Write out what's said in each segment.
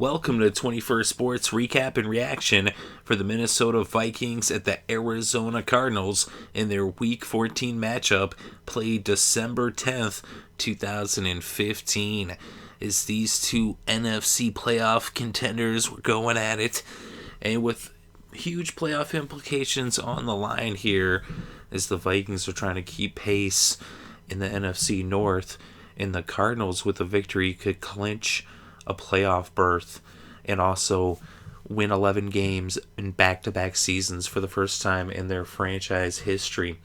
Welcome to 21st Sports Recap and Reaction for the Minnesota Vikings at the Arizona Cardinals in their Week 14 matchup played December 10th, 2015. As these two NFC playoff contenders were going at it, and with huge playoff implications on the line here as the Vikings are trying to keep pace in the NFC North, and the Cardinals with a victory could clinch a playoff berth and also win 11 games in back-to-back seasons for the first time in their franchise history.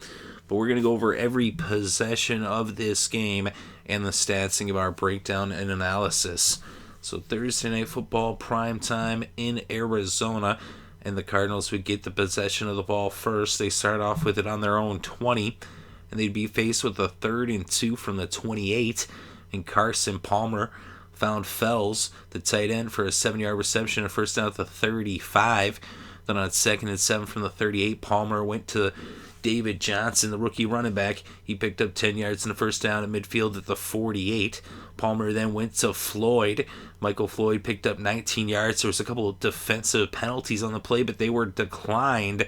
But we're going to go over every possession of this game and the stats and give our breakdown and analysis. So Thursday Night Football primetime in Arizona, and the Cardinals would get the possession of the ball first. They start off with it on their own 20, and they'd be faced with a 3rd and 2 from the 28, and Carson Palmer found Fells, the tight end, for a 7-yard reception and first down at the 35. Then on 2nd and 7 from the 38, Palmer went to David Johnson, the rookie running back. He picked up 10 yards and a first down at midfield at the 48. Palmer then went to Floyd. Michael Floyd picked up 19 yards. There was a couple of defensive penalties on the play, but they were declined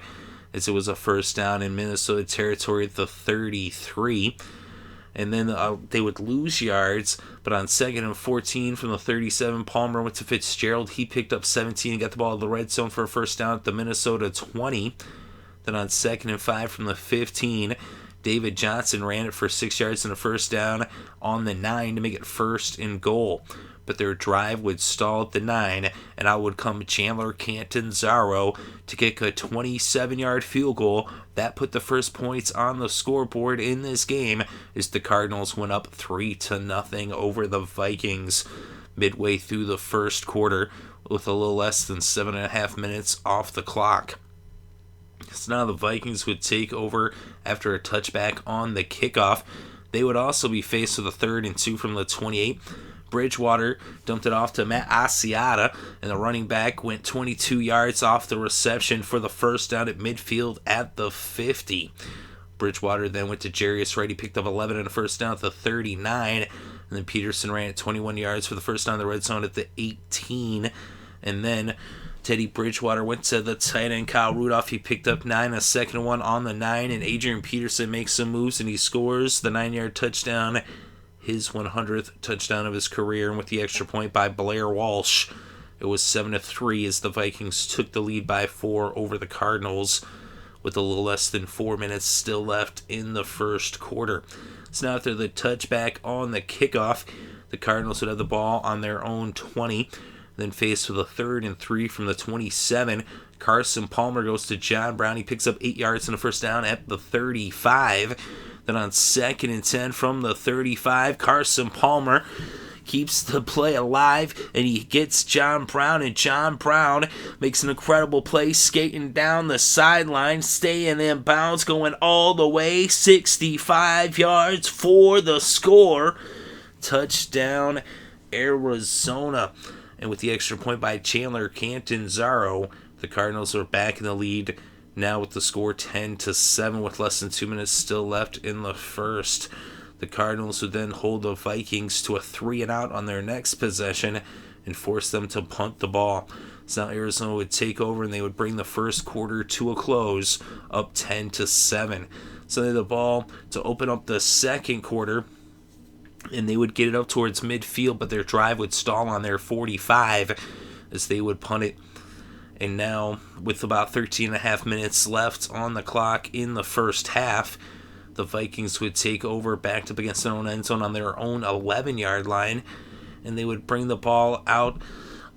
as it was a first down in Minnesota territory at the 33. And then they would lose yards, but on 2nd and 14 from the 37, Palmer went to Fitzgerald. He picked up 17 and got the ball in the red zone for a first down at the Minnesota 20. Then on 2nd and 5 from the 15, David Johnson ran it for 6 yards and a first down on the 9 to make it 1st and goal. But their drive would stall at the 9, and out would come Chandler Cantanzaro to kick a 27-yard field goal. That put the first points on the scoreboard in this game as the Cardinals went up 3-0 over the Vikings midway through the first quarter with a little less than 7.5 minutes off the clock. So now the Vikings would take over after a touchback on the kickoff. They would also be faced with a 3rd and 2 from the 28. Bridgewater dumped it off to Matt Asiata, and the running back went 22 yards off the reception for the first down at midfield at the 50. Bridgewater then went to Jarius Wright. He picked up 11 and a first down at the 39. And then Peterson ran at 21 yards for the first down in the red zone at the 18. And then Teddy Bridgewater went to the tight end Kyle Rudolph. He picked up 9, a 2nd one on the 9. And Adrian Peterson makes some moves, and he scores the 9-yard touchdown, his 100th touchdown of his career, and with the extra point by Blair Walsh, it was 7-3 as the Vikings took the lead by 4 over the Cardinals with a little less than 4 minutes still left in the first quarter. So now after the touchback on the kickoff, the Cardinals would have the ball on their own 20, then faced with a 3rd and 3 from the 27. Carson Palmer goes to John Brown. He picks up 8 yards and a first down at the 35. Then on 2nd and 10 from the 35, Carson Palmer keeps the play alive, and he gets John Brown, and John Brown makes an incredible play, skating down the sideline, staying in bounds, going all the way 65 yards for the score. Touchdown, Arizona. And with the extra point by Chandler Cantanzaro, the Cardinals are back in the lead now with the score 10-7 with less than 2 minutes still left in the first. The Cardinals would then hold the Vikings to a 3-and-out on their next possession and force them to punt the ball. So now Arizona would take over, and they would bring the first quarter to a close, up 10-7. So they had the ball to open up the second quarter, and they would get it up towards midfield, but their drive would stall on their 45 as they would punt it. And now, with about 13.5 minutes left on the clock in the first half, the Vikings would take over, backed up against their own end zone on their own 11-yard line, and they would bring the ball out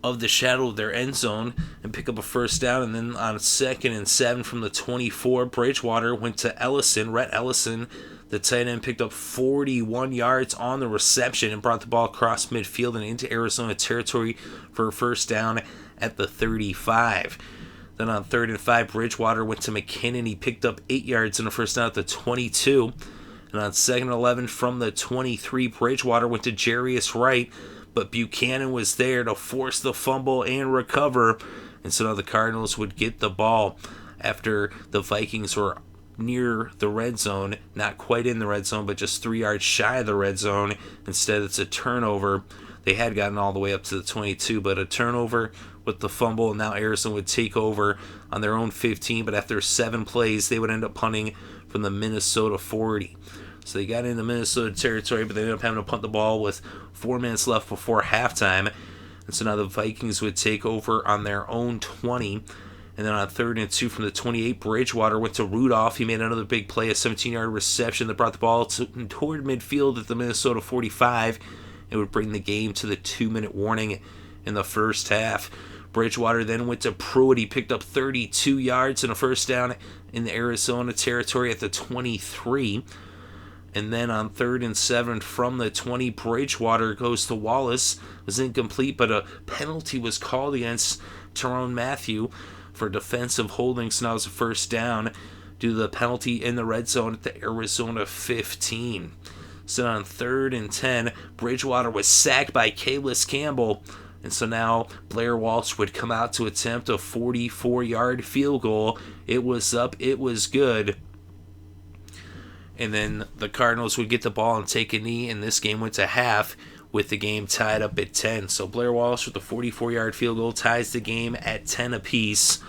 of the shadow of their end zone and pick up a first down. And then on 2nd and 7 from the 24, Bridgewater went to Ellison. Rhett Ellison, the tight end, picked up 41 yards on the reception and brought the ball across midfield and into Arizona territory for a first down at the 35. Then on 3rd and 5, Bridgewater went to McKinnon. He picked up 8 yards and a first down at the 22. And on 2nd and 11 from the 23, Bridgewater went to Jarius Wright, but Buchanan was there to force the fumble and recover. And so now the Cardinals would get the ball after the Vikings were near the red zone, not quite in the red zone, but just 3 yards shy of the red zone. Instead, it's a turnover. They had gotten all the way up to the 22, but a turnover with the fumble, and now Arizona would take over on their own 15, but after 7 plays, they would end up punting from the Minnesota 40. So they got into Minnesota territory, but they ended up having to punt the ball with 4 minutes left before halftime. And so now the Vikings would take over on their own 20. And then on 3rd and 2 from the 28, Bridgewater went to Rudolph. He made another big play, a 17-yard reception that brought the ball toward midfield at the Minnesota 45. It would bring the game to the 2-minute warning in the first half. Bridgewater then went to Pruitt. He picked up 32 yards and a first down in the Arizona territory at the 23. And then on 3rd and 7 from the 20, Bridgewater goes to Wallace. It was incomplete, but a penalty was called against Tyrone Matthew for defensive holding, so now it's a first down due to the penalty in the red zone at the Arizona 15. So on 3rd and 10, Bridgewater was sacked by Calais Campbell, and so now Blair Walsh would come out to attempt a 44-yard field goal. It was up, it was good. And then the Cardinals would get the ball and take a knee, and this game went to half with the game tied up at 10. So Blair Walsh with a 44-yard field goal ties the game at 10 apiece.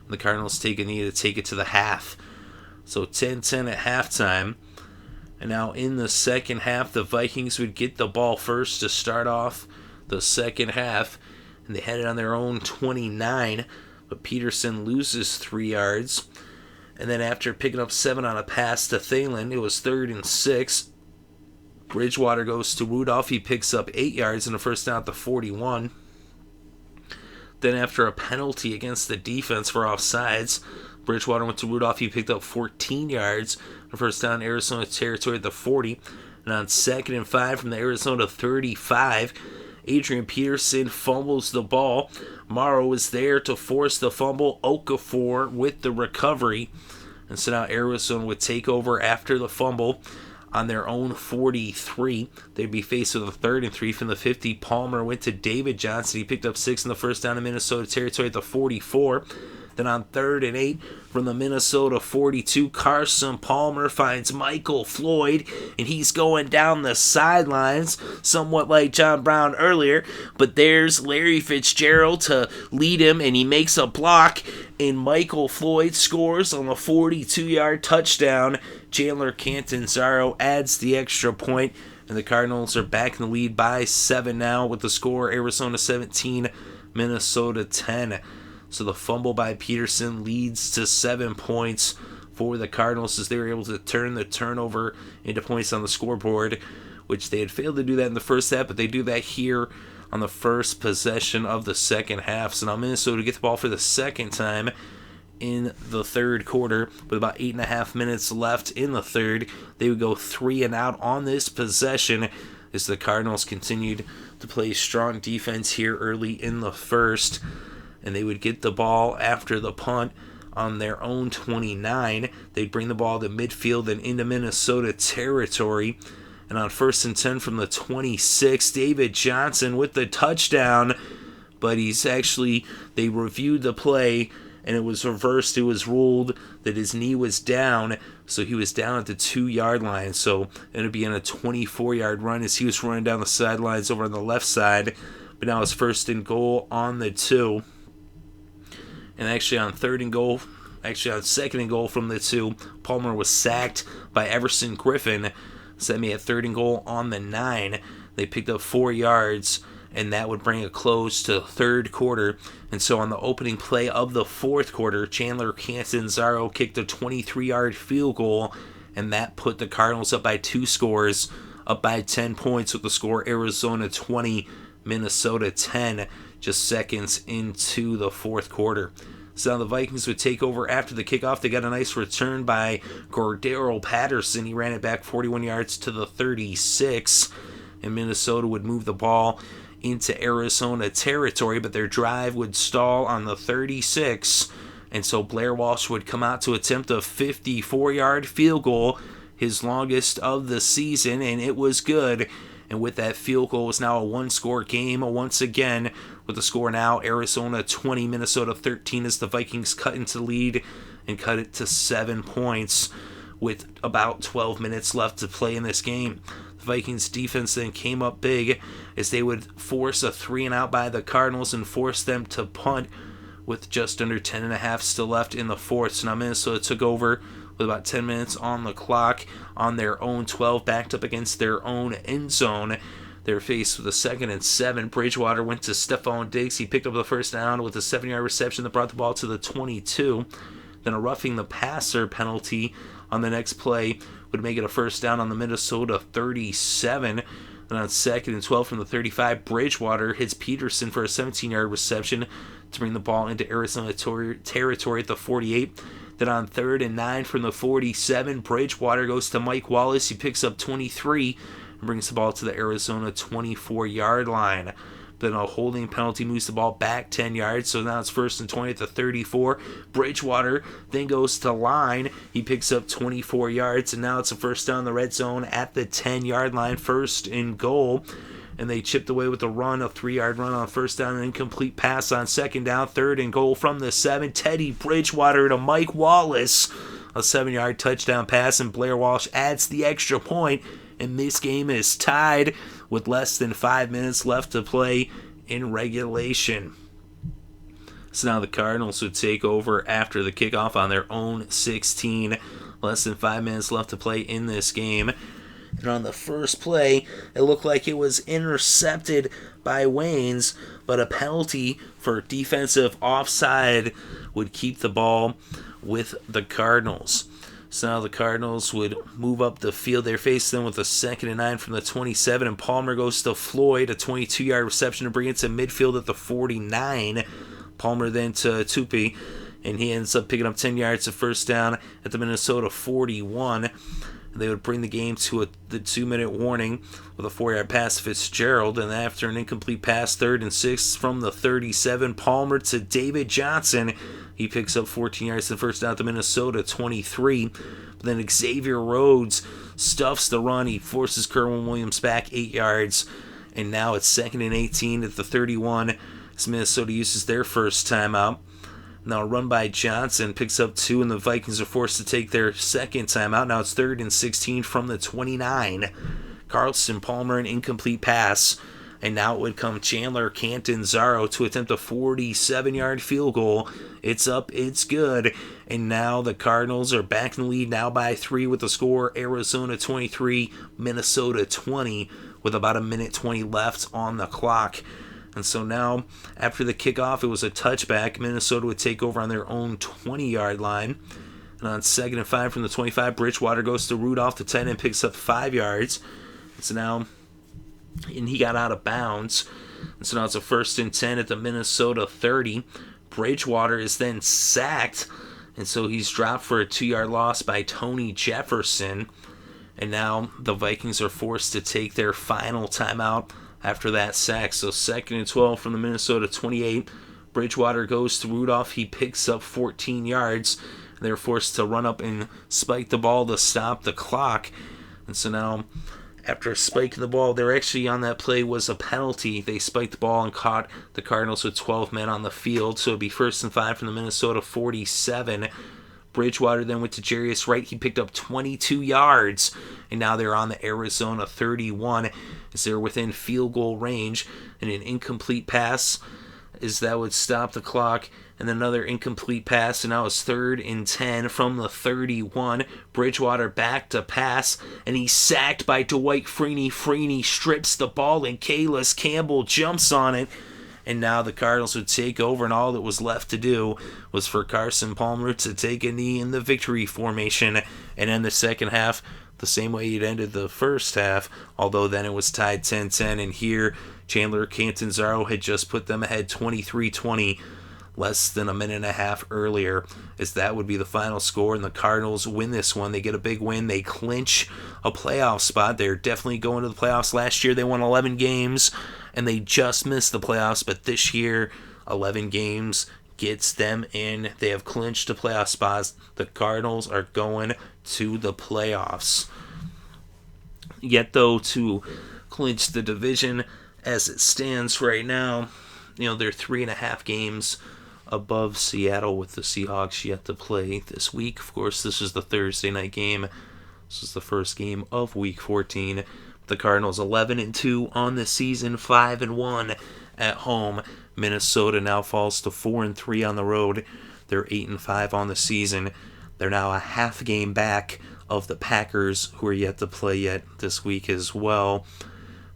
The Cardinals take a knee to take it to the half. So 10-10 at halftime. And now in the second half, the Vikings would get the ball first to start off the second half. And they had it on their own 29, but Peterson loses 3 yards. And then after picking up 7 on a pass to Thielen, it was 3rd and 6. Bridgewater goes to Rudolph. He picks up 8 yards and a first down at the 41. Then after a penalty against the defense for offsides, Bridgewater went to Rudolph. He picked up 14 yards and a first down in Arizona territory at the 40. And on 2nd and 5 from the Arizona 35, Adrian Peterson fumbles the ball. Morrow is there to force the fumble. Okafor with the recovery. And so now Arizona would take over after the fumble on their own 43. They'd be faced with a 3rd and 3 from the 50. Palmer went to David Johnson. He picked up 6 in the first down in Minnesota territory at the 44. Then on 3rd and 8 from the Minnesota 42, Carson Palmer finds Michael Floyd, and he's going down the sidelines, somewhat like John Brown earlier. But there's Larry Fitzgerald to lead him, and he makes a block, and Michael Floyd scores on a 42-yard touchdown. Chandler Cantanzaro adds the extra point, and the Cardinals are back in the lead by 7 now with the score Arizona 17, Minnesota 10. So the fumble by Peterson leads to 7 points for the Cardinals as they were able to turn the turnover into points on the scoreboard, which they had failed to do that in the first half, but they do that here on the first possession of the second half. So now Minnesota get the ball for the second time in the third quarter with about 8.5 minutes left in the third. They would go 3 and out on this possession as the Cardinals continued to play strong defense here early in the first. And they would get the ball after the punt on their own 29. They'd bring the ball to midfield and into Minnesota territory. And on 1st and 10 from the 26, David Johnson with the touchdown. But they reviewed the play, and it was reversed. It was ruled that his knee was down, so he was down at the 2-yard line. So it ended up being a 24-yard run as he was running down the sidelines over on the left side. But now it's 1st and goal on the 2. And actually on 2nd and goal from the 2, Palmer was sacked by Everson Griffin. Set me at 3rd and goal on the 9. They picked up 4 yards, and that would bring a close to the third quarter. And so on the opening play of the fourth quarter, Chandler Cantanzaro kicked a 23-yard field goal, and that put the Cardinals up by 2 scores, up by 10 points with the score Arizona 20, Minnesota 10, just seconds into the fourth quarter. So now the Vikings would take over after the kickoff. They got a nice return by Cordero Patterson. He ran it back 41 yards to the 36, and Minnesota would move the ball into Arizona territory, but their drive would stall on the 36, and so Blair Walsh would come out to attempt a 54-yard field goal, his longest of the season, and it was good. And with that field goal, it's now a 1-score game once again, with the score now Arizona 20, Minnesota 13, as the Vikings cut into the lead and cut it to 7 points with about 12 minutes left to play in this game. The The Vikings defense then came up big as they would force a 3-and-out by the Cardinals and force them to punt with just under 10.5 still left in the fourth. So now Minnesota took over with about 10 minutes on the clock on their own 12, backed up against their own end zone. They were faced with a 2nd and 7. Bridgewater went to Stephon Diggs. He picked up the first down with a 7-yard reception that brought the ball to the 22. Then a roughing the passer penalty on the next play would make it a first down on the Minnesota 37. Then on 2nd and 12 from the 35, Bridgewater hits Peterson for a 17-yard reception to bring the ball into Arizona territory at the 48. Then on 3rd and 9 from the 47, Bridgewater goes to Mike Wallace. He picks up 23 and brings the ball to the Arizona 24-yard line. Then a holding penalty moves the ball back 10 yards, so now it's 1st and 20 at the 34. Bridgewater then goes to line. He picks up 24 yards, and now it's a first down in the red zone at the 10-yard line, 1st and goal. And they chipped away with a run, a 3-yard run on first down, an incomplete pass on 2nd down, 3rd and goal from the 7. Teddy Bridgewater to Mike Wallace, a 7-yard touchdown pass, and Blair Walsh adds the extra point, and this game is tied with less than 5 minutes left to play in regulation. So now the Cardinals would take over after the kickoff on their own 16. Less than 5 minutes left to play in this game. And on the first play, it looked like it was intercepted by Waynes, but a penalty for defensive offside would keep the ball with the Cardinals. So now the Cardinals would move up the field. They're facing them with a 2nd and 9 from the 27, and Palmer goes to Floyd, a 22-yard reception to bring it to midfield at the 49. Palmer then to Tupi, and he ends up picking up 10 yards of first down at the Minnesota 41. They would bring the game to the 2-minute warning with a 4-yard pass to Fitzgerald, and after an incomplete pass, 3rd and 6 from the 37, Palmer to David Johnson. He picks up 14 yards to the first down at the Minnesota 23. But then Xavier Rhodes stuffs the run. He forces Kerwin Williams back 8 yards, and now it's 2nd and 18 at the 31 as Minnesota uses their first timeout. Now a run by Johnson picks up 2, and the Vikings are forced to take their second timeout. Now it's 3rd and 16 from the 29. Carson Palmer, an incomplete pass. And now it would come Chandler Cantanzaro to attempt a 47-yard field goal. It's up, it's good. And now the Cardinals are back in the lead now by 3 with the score Arizona 23, Minnesota 20 with about 1:20 left on the clock. And so now, after the kickoff, it was a touchback. Minnesota would take over on their own 20-yard line. And on 2nd and 5 from the 25, Bridgewater goes to Rudolph, the 10, and picks up 5 yards. And so now, and he got out of bounds. And so now it's a 1st and 10 at the Minnesota 30. Bridgewater is then sacked. And so he's dropped for a 2-yard loss by Tony Jefferson. And now the Vikings are forced to take their final timeout after that sack. So 2nd and 12 from the Minnesota 28. Bridgewater goes to Rudolph. He picks up 14 yards. They're forced to run up and spike the ball to stop the clock. And so now, after spiking the ball, there actually on that play was a penalty. They spiked the ball and caught the Cardinals with 12 men on the field. So it'd be 1st and 5 from the Minnesota 47. Bridgewater then went to Jarius Wright. He picked up 22 yards. And now they're on the Arizona 31 as they're within field goal range. And an incomplete pass as that would stop the clock. And then another incomplete pass. And now it's 3rd and 10 from the 31. Bridgewater back to pass. And he's sacked by Dwight Freeney. Freeney strips the ball and Calais Campbell jumps on it. And now the Cardinals would take over, and all that was left to do was for Carson Palmer to take a knee in the victory formation and end the second half the same way he'd ended the first half, although then it was tied 10-10, and here Chandler Cantanzaro had just put them ahead 23-20 less than a minute and a half earlier, as that would be the final score, and the Cardinals win this one. They get a big win. They clinch a playoff spot. They're definitely going to the playoffs. Last year they won 11 games, and they just missed the playoffs, but this year 11 games gets them in. They have clinched the playoff spots. The Cardinals are going to the playoffs. Yet, though, to clinch the division as it stands right now, they're 3.5 games above Seattle, with the Seahawks yet to play this week. Of course, this is the Thursday night game. This is the first game of Week 14. The Cardinals 11-2 on the season, 5-1 at home. Minnesota now falls to 4-3 on the road. They're 8-5 on the season. They're now a half game back of the Packers, who are yet to play yet this week as well.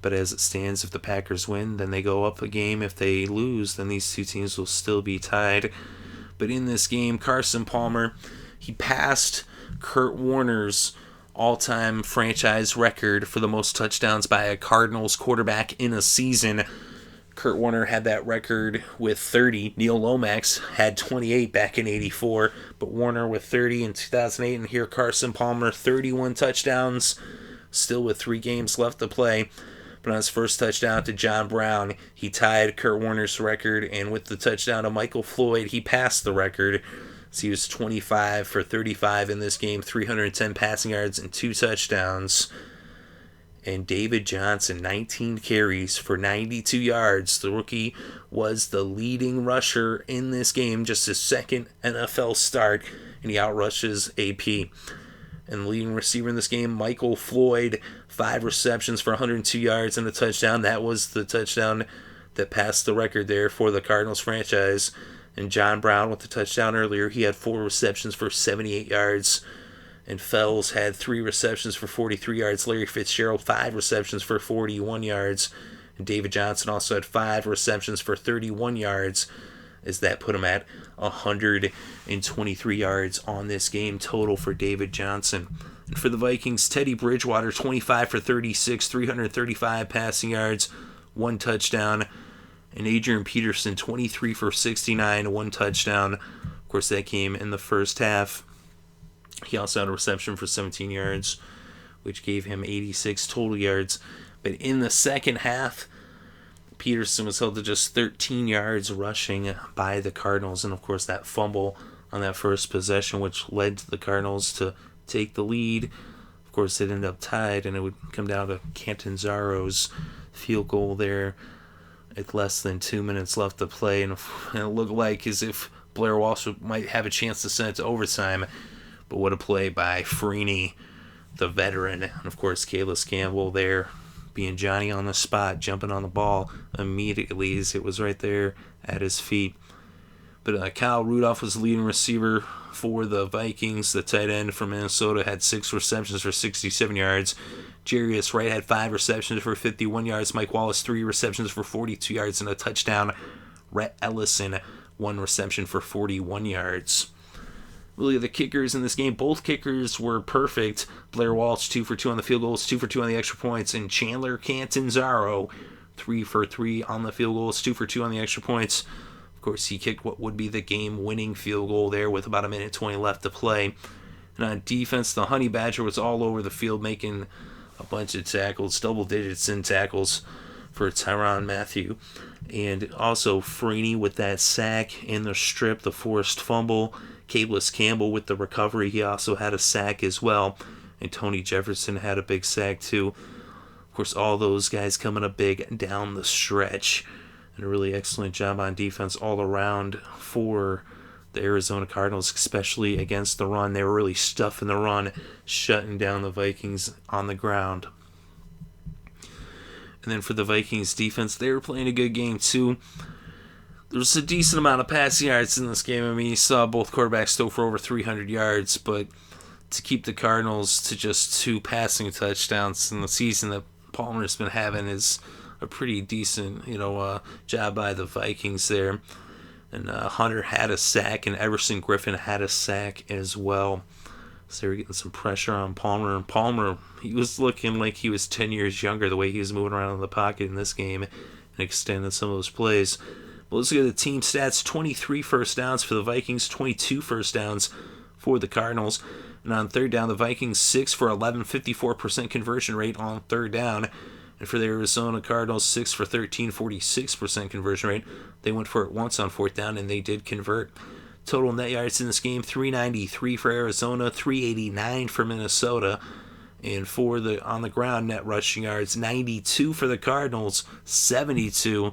But as it stands, if the Packers win, then they go up a game. If they lose, then these two teams will still be tied. But in this game, Carson Palmer, he passed Kurt Warner's all-time franchise record for the most touchdowns by a Cardinals quarterback in a season. Kurt Warner had that record with 30. Neil Lomax had 28 back in 84, but Warner with 30 in 2008. And here Carson Palmer, 31 touchdowns, still with 3 games left to play. But on his first touchdown to John Brown, he tied Kurt Warner's record, and with the touchdown to Michael Floyd, he passed the record. So he was 25 for 35 in this game, 310 passing yards and 2 touchdowns. And David Johnson, 19 carries for 92 yards. The rookie was the leading rusher in this game, just his second NFL start, and he outrushes AP. And the leading receiver in this game, Michael Floyd, 5 receptions for 102 yards and a touchdown. That was the touchdown that passed the record there for the Cardinals franchise. And John Brown with the touchdown earlier, he had 4 receptions for 78 yards. And Fells had 3 receptions for 43 yards. Larry Fitzgerald, 5 receptions for 41 yards. And David Johnson also had 5 receptions for 31 yards, as that put him at 123 yards on this game total for David Johnson. And for the Vikings, Teddy Bridgewater, 25 for 36, 335 passing yards, 1 touchdown. And Adrian Peterson, 23 for 69, 1 touchdown. Of course, that came in the first half. He also had a reception for 17 yards, which gave him 86 total yards. But in the second half, Peterson was held to just 13 yards rushing by the Cardinals. And, of course, that fumble on that first possession, which led the Cardinals to take the lead. Of course, it ended up tied, and it would come down to Cantanzaro's field goal there with less than 2 minutes left to play. And it looked like as if Blair Walsh might have a chance to send it to overtime. But what a play by Freeney, the veteran. And, of course, Calais Campbell there being Johnny on the spot, jumping on the ball immediately as it was right there at his feet. But Kyle Rudolph was the leading receiver for the Vikings. The tight end from Minnesota had 6 receptions for 67 yards. Jarius Wright had 5 receptions for 51 yards. Mike Wallace, 3 receptions for 42 yards and a touchdown. Rhett Ellison, 1 reception for 41 yards. Really, the kickers in this game, both kickers were perfect. Blair Walsh, 2 for 2 on the field goals, 2 for 2 on the extra points. And Chandler Cantanzaro, 3 for 3 on the field goals, 2 for 2 on the extra points. Of course, he kicked what would be the game-winning field goal there with about 1:20 left to play. And on defense, the Honey Badger was all over the field making a bunch of tackles, double digits in tackles for Tyrann Mathieu. And also Freeney with that sack in the strip, the forced fumble. Calais Campbell with the recovery, he also had a sack as well. And Tony Jefferson had a big sack too. Of course, all those guys coming up big down the stretch. And a really excellent job on defense all around for the Arizona Cardinals, especially against the run. They were really stuffing the run, shutting down the Vikings on the ground. And then for the Vikings defense, they were playing a good game too. There was a decent amount of passing yards in this game. I mean, you saw both quarterbacks throw for over 300 yards, but to keep the Cardinals to just 2 passing touchdowns in the season that Palmer's been having is a pretty decent, job by the Vikings there. And Hunter had a sack, and Everson Griffin had a sack as well. So they were getting some pressure on Palmer. And Palmer, he was looking like he was 10 years younger the way he was moving around in the pocket in this game and extending some of those plays. But let's look at the team stats. 23 first downs for the Vikings, 22 first downs for the Cardinals. And on third down, the Vikings 6 for 11, 54% conversion rate on third down. And for the Arizona Cardinals, 6 for 13, 46% conversion rate. They went for it once on fourth down, and they did convert. Total net yards in this game, 393 for Arizona, 389 for Minnesota. And for the on the ground net rushing yards, 92 for the Cardinals, 72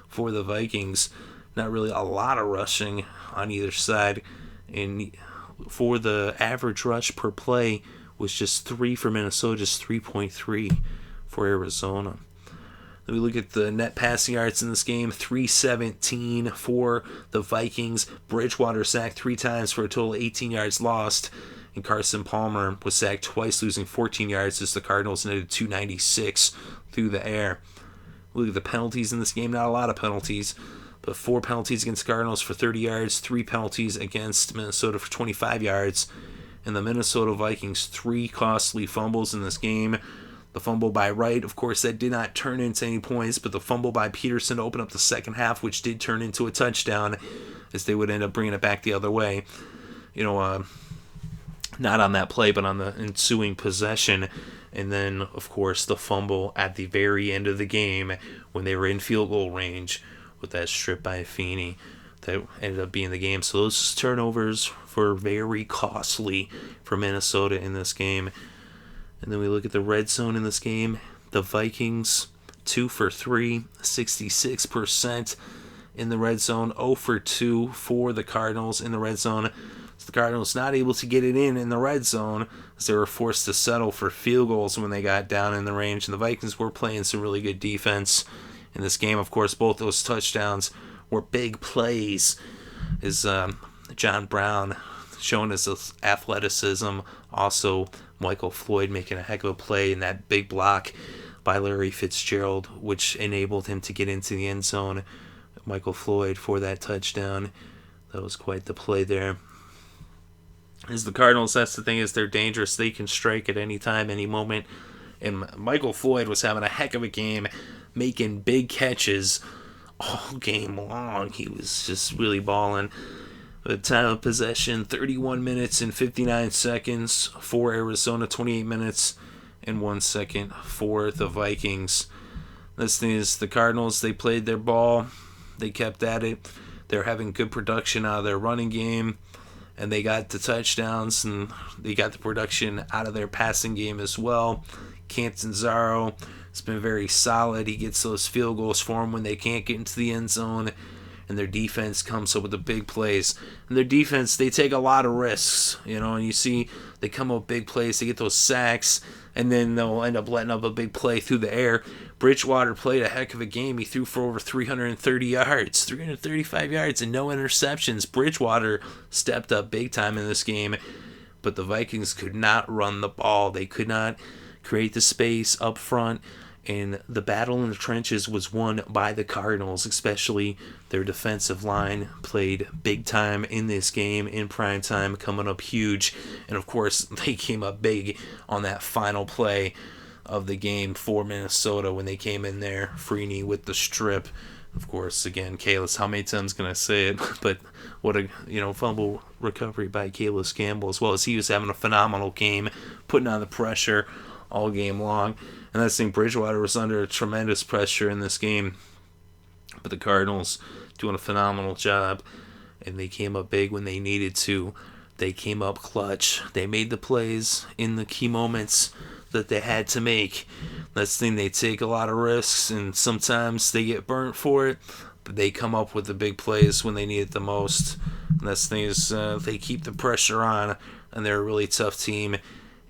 for the Vikings. Not really a lot of rushing on either side. And for the average rush per play was just 3 for Minnesota, just 3.3 for Arizona. Then we look at the net passing yards in this game, 317 for the Vikings. Bridgewater sacked 3 times for a total of 18 yards lost. And Carson Palmer was sacked twice, losing 14 yards as the Cardinals netted 296 through the air. Look at the penalties in this game. Not a lot of penalties, but 4 penalties against Cardinals for 30 yards, 3 penalties against Minnesota for 25 yards. And the Minnesota Vikings, 3 costly fumbles in this game. The fumble by Wright, of course, that did not turn into any points, but the fumble by Peterson to open up the second half, which did turn into a touchdown, as they would end up bringing it back the other way. Not on that play, but on the ensuing possession. And then, of course, the fumble at the very end of the game when they were in field goal range with that strip by Freeney that ended up being the game. So those turnovers were very costly for Minnesota in this game. And then we look at the red zone in this game. The Vikings, 2 for 3, 66% in the red zone, 0 for 2 for the Cardinals in the red zone. The Cardinals not able to get it in the red zone as they were forced to settle for field goals when they got down in the range. And the Vikings were playing some really good defense in this game. Of course, both those touchdowns were big plays. Is John Brown showing his athleticism. Also, Michael Floyd making a heck of a play in that big block by Larry Fitzgerald, which enabled him to get into the end zone. Michael Floyd for that touchdown. That was quite the play there. As the Cardinals, that's the thing, is they're dangerous. They can strike at any time, any moment. And Michael Floyd was having a heck of a game, making big catches all game long. He was just really balling. The time of possession, 31 minutes and 59 seconds for Arizona, 28 minutes and 1 second for the Vikings. This thing is, the Cardinals, they played their ball. They kept at it. They're having good production out of their running game. And they got the touchdowns, and they got the production out of their passing game as well. Cantanzaro has been very solid. He gets those field goals for them when they can't get into the end zone. And their defense comes up with the big plays. And their defense, they take a lot of risks, and you see they come up with big plays. They get those sacks, and then they'll end up letting up a big play through the air. Bridgewater played a heck of a game. He threw for over 330 yards, 335 yards, and no interceptions. Bridgewater stepped up big time in this game, but the Vikings could not run the ball. They could not create the space up front, and the battle in the trenches was won by the Cardinals, especially their defensive line played big time in this game, in prime time, coming up huge. And of course, they came up big on that final play of the game for Minnesota when they came in there. Freeney with the strip. Of course, again, Calais, how many times can I say it? But what a fumble recovery by Calais Campbell, as well as he was having a phenomenal game, putting on the pressure all game long. And I think Bridgewater was under tremendous pressure in this game. But the Cardinals doing a phenomenal job. And they came up big when they needed to. They came up clutch. They made the plays in the key moments that they had to make. That's the thing, they take a lot of risks, and sometimes they get burnt for it. But they come up with the big plays when they need it the most. And that's the thing, is they keep the pressure on. And they're a really tough team.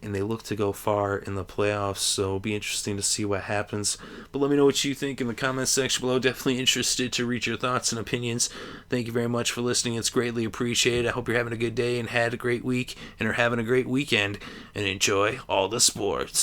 And they look to go far in the playoffs, so it'll be interesting to see what happens. But let me know what you think in the comments section below. Definitely interested to read your thoughts and opinions. Thank you very much for listening. It's greatly appreciated. I hope you're having a good day and had a great week and are having a great weekend. And enjoy all the sports.